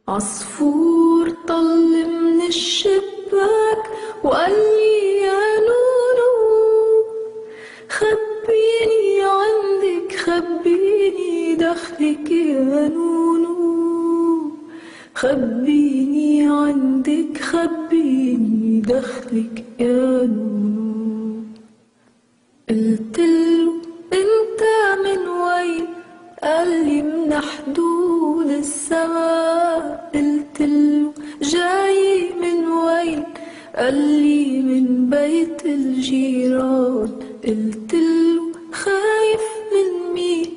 عصفور طل من الشباك وقال لي يا نونو خبيني عندك خبيني دخلك يا نونو خبيني عندك خبيني دخلك يا نونو. قلتله انت من وين؟ قال لي من حدود السماء. قلتله جاي من وين؟ قال لي من بيت الجيران. قلتله خايف من مين؟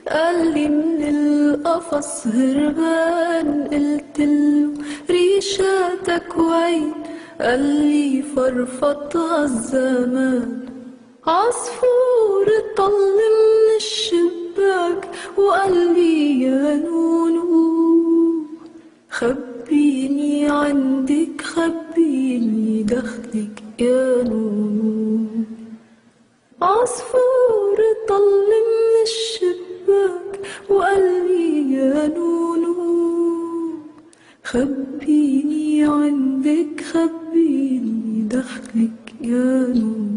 قال لي من القفص هربان. قلتله ريشاتك وين؟ قال لي فرفضها الزمان. عصفور طل من الشباك وقال لي يا نونو خبيني عندك خبيني دخلك يا نونو. عصفور طل من الشباك وقال لي يا نونو خبيني عندك خبيني دخلك يا نونو.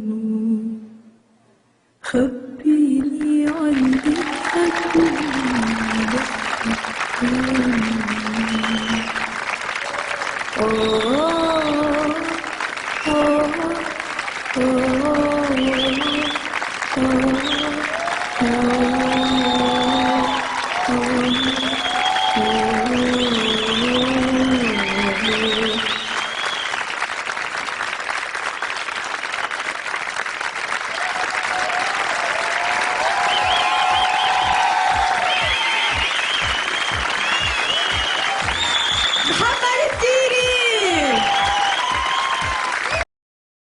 خبيني عندك خبيني دخلك يا نونو.